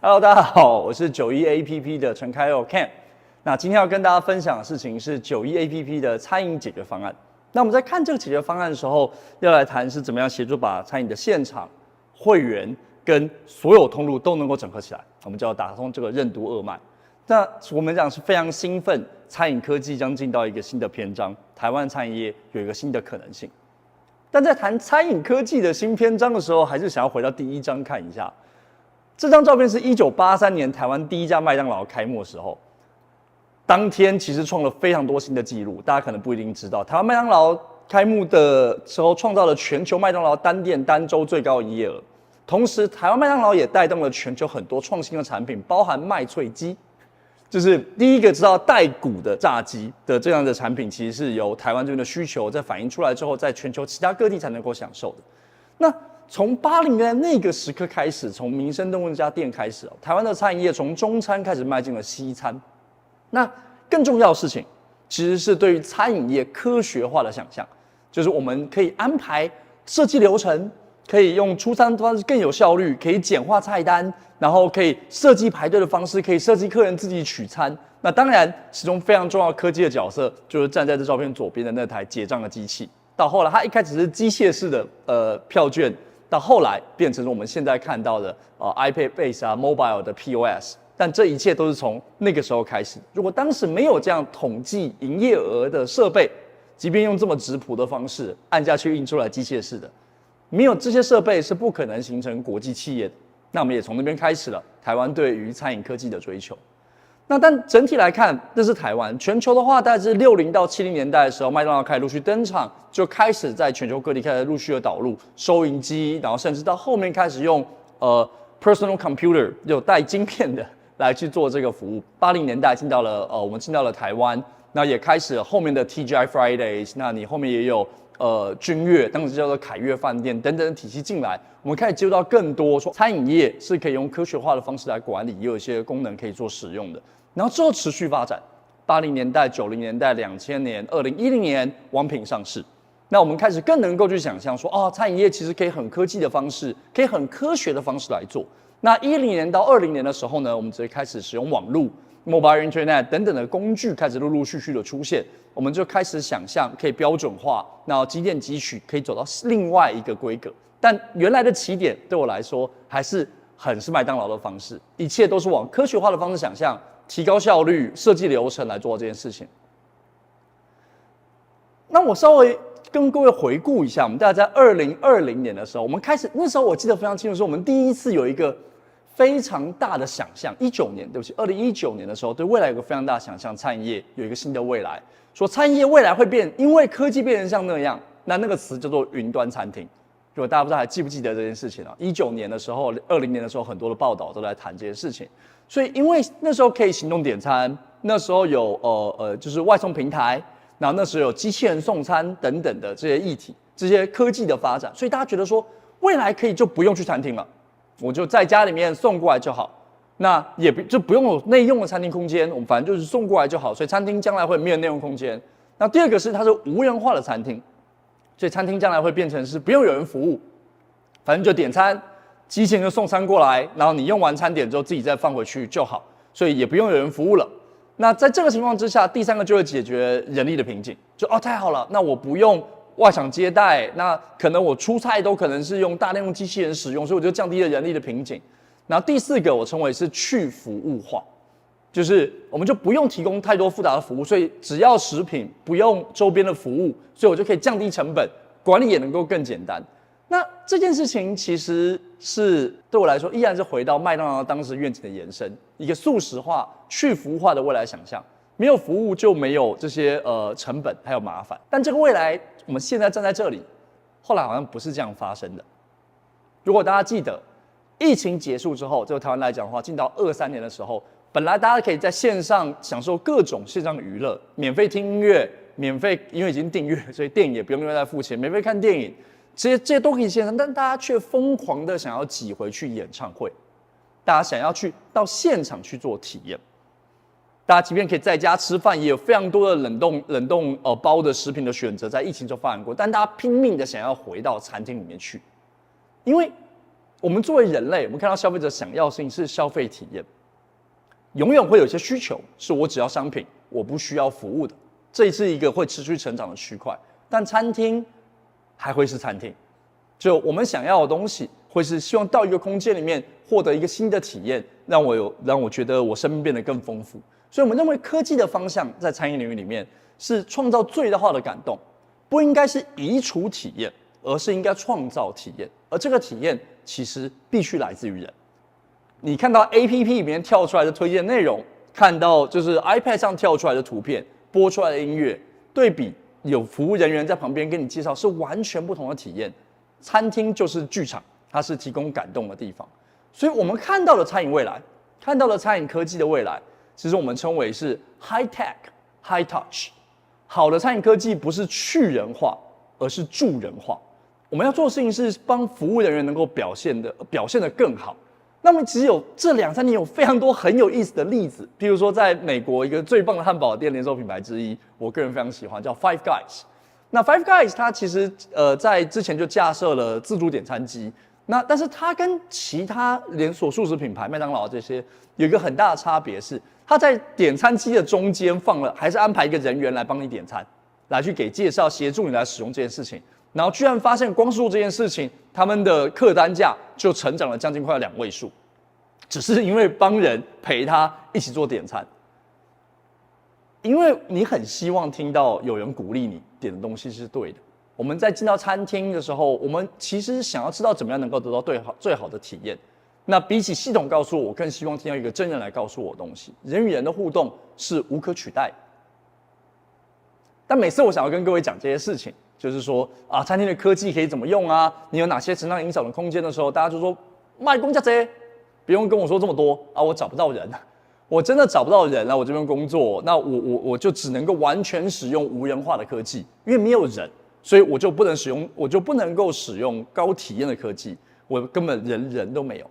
Hello， 大家好，我是91APP 的陈开佑 Ken。那今天要跟大家分享的事情是91APP 的餐饮解决方案。那我们在看这个解决方案的时候，要来谈是怎么样协助把餐饮的现场、会员跟所有通路都能够整合起来，我们就要打通这个任督二脉。那我们讲是非常兴奋，餐饮科技将进到一个新的篇章，台湾餐饮业有一个新的可能性。但在谈餐饮科技的新篇章的时候，还是想要回到第一章看一下。这张照片是1983年台湾第一家麦当劳开幕的时候，当天其实创了非常多新的纪录，大家可能不一定知道，台湾麦当劳开幕的时候创造了全球麦当劳单店单周最高营业额，同时台湾麦当劳也带动了全球很多创新的产品，包含麦脆鸡，就是第一个知道带骨的炸鸡的这样的产品，其实是由台湾这边的需求在反映出来之后，在全球其他各地才能够享受的。那从80年代那个时刻开始，从民生动物这家店开始，台湾的餐饮业从中餐开始迈进了西餐。那更重要的事情，其实是对于餐饮业科学化的想象，就是我们可以安排设计流程，可以用出餐方式更有效率，可以简化菜单，然后可以设计排队的方式，可以设计客人自己取餐。那当然，其中非常重要的科技的角色，就是站在这照片左边的那台结账的机器。到后来，它一开始是机械式的票券。到后来变成了我们现在看到的iPad Base 啊 Mobile 的 POS， 但这一切都是从那个时候开始。如果当时没有这样统计营业额的设备，即便用这么质朴的方式按下去印出来机械式的，没有这些设备是不可能形成国际企业的。那我们也从那边开始了台湾对于餐饮科技的追求。那但整体来看，这是台湾。全球的话，大概是60到70年代的时候，麦当劳开始陆续登场，就开始在全球各地开始陆续的导入收银机，然后甚至到后面开始用personal computer 有带晶片的来去做这个服务。80年代进到了我们进到了台湾，那也开始后面的 TGI Fridays， 那你后面也有君悦，当时叫做凯悦饭店等等的体系进来，我们开始接触到更多说餐饮业是可以用科学化的方式来管理，也有一些功能可以做使用的。然后之后持续发展，80年代、90年代、2000年、2010年，王品上市。那我们开始更能够去想象说，餐饮业其实可以很科技的方式，可以很科学的方式来做。那10年到20年的时候呢，我们直接开始使用网络、mobile internet 等等的工具开始陆陆续续的出现，我们就开始想象可以标准化，那几点几取可以走到另外一个规格。但原来的起点对我来说还是很是麦当劳的方式，一切都是往科学化的方式想象。提高效率、设计流程来做这件事情。那我稍微跟各位回顾一下，我们大概在2020年的时候，我们开始，那时候我记得非常清楚，是我们第一次有一个非常大的想象。2019年的时候，对未来有个非常大的想象，餐饮业有一个新的未来，说餐饮业未来会变，因为科技变成像那样，那个词叫做云端餐厅。如果大家不知道还记不记得这件事情啊？19年的时候、20年的时候，很多的报道都在谈这件事情。所以，因为那时候可以行动点餐，那时候有就是外送平台，然后那时候有机器人送餐等等的这些议题、这些科技的发展，所以大家觉得说，未来可以就不用去餐厅了，我就在家里面送过来就好，那也就不用有内用的餐厅空间，我们反正就是送过来就好，所以餐厅将来会没有内用空间。那第二个是它是无人化的餐厅，所以餐厅将来会变成是不用有人服务，反正就点餐。机器人就送餐过来，然后你用完餐点之后自己再放回去就好，所以也不用有人服务了。那在这个情况之下，第三个就会解决人力的瓶颈，就太好了，那我不用外场接待，那可能我出菜都可能是用大量用机器人使用，所以我就降低了人力的瓶颈。然后第四个我称为是去服务化，就是我们就不用提供太多复杂的服务，所以只要食品，不用周边的服务，所以我就可以降低成本，管理也能够更简单。那这件事情其实是对我来说，依然是回到麦当劳当时愿景的延伸，一个速食化、去服务化的未来想象。没有服务就没有这些成本还有麻烦。但这个未来，我们现在站在这里，后来好像不是这样发生的。如果大家记得，疫情结束之后，就台湾来讲的话，进到23年的时候，本来大家可以在线上享受各种线上娱乐，免费听音乐，免费因为已经订阅，所以电影也不用另外再付钱，免费看电影。这些都可以线上，但大家却疯狂的想要挤回去演唱会，大家想要去到现场去做体验。大家即便可以在家吃饭，也有非常多的冷冻包的食品的选择，在疫情中发展过，但大家拼命的想要回到餐厅里面去，因为我们作为人类，我们看到消费者想要的事情是消费体验，永远会有一些需求是我只要商品，我不需要服务的，这是一个会持续成长的区块。但餐厅还会是餐厅，就我们想要的东西，会是希望到一个空间里面获得一个新的体验，让我觉得我生命变得更丰富。所以我们认为科技的方向在餐饮领域里面是创造最大化的感动，不应该是移除体验，而是应该创造体验。而这个体验其实必须来自于人。你看到 APP 里面跳出来的推荐内容，看到就是 iPad 上跳出来的图片，播出来的音乐，对比有服务人员在旁边跟你介绍，是完全不同的体验。餐厅就是剧场，它是提供感动的地方。所以我们看到的餐饮未来，看到的餐饮科技的未来，其实我们称为是 high tech、high touch。好的餐饮科技不是去人化，而是助人化。我们要做的事情是帮服务人员能够表现得更好。那么只有这2-3年有非常多很有意思的例子，譬如说在美国一个最棒的汉堡店连锁品牌之一，我个人非常喜欢，叫 Five Guys。那 Five Guys 它其实在之前就架设了自助点餐机，但是它跟其他连锁速食品牌麦当劳这些有一个很大的差别是，它在点餐机的中间还是安排一个人员来帮你点餐，来去给介绍协助你来使用这件事情。然后居然发现，光是做这件事情，他们的客单价就成长了将近快2位数，只是因为帮人陪他一起做点餐。因为你很希望听到有人鼓励你点的东西是对的。我们在进到餐厅的时候，我们其实想要知道怎么样能够得到最好的体验。那比起系统告诉我，更希望听到一个真人来告诉我的东西。人与人的互动是无可取代的。但每次我想要跟各位讲这些事情，就是说餐厅的科技可以怎么用啊？你有哪些成长影响的空间的时候，大家就说卖公家贼，不用跟我说这么多啊，我找不到人，我真的找不到人啊，我这边工作，那我就只能够完全使用无人化的科技，因为没有人，所以我就不能够使用高体验的科技，我根本人都没有。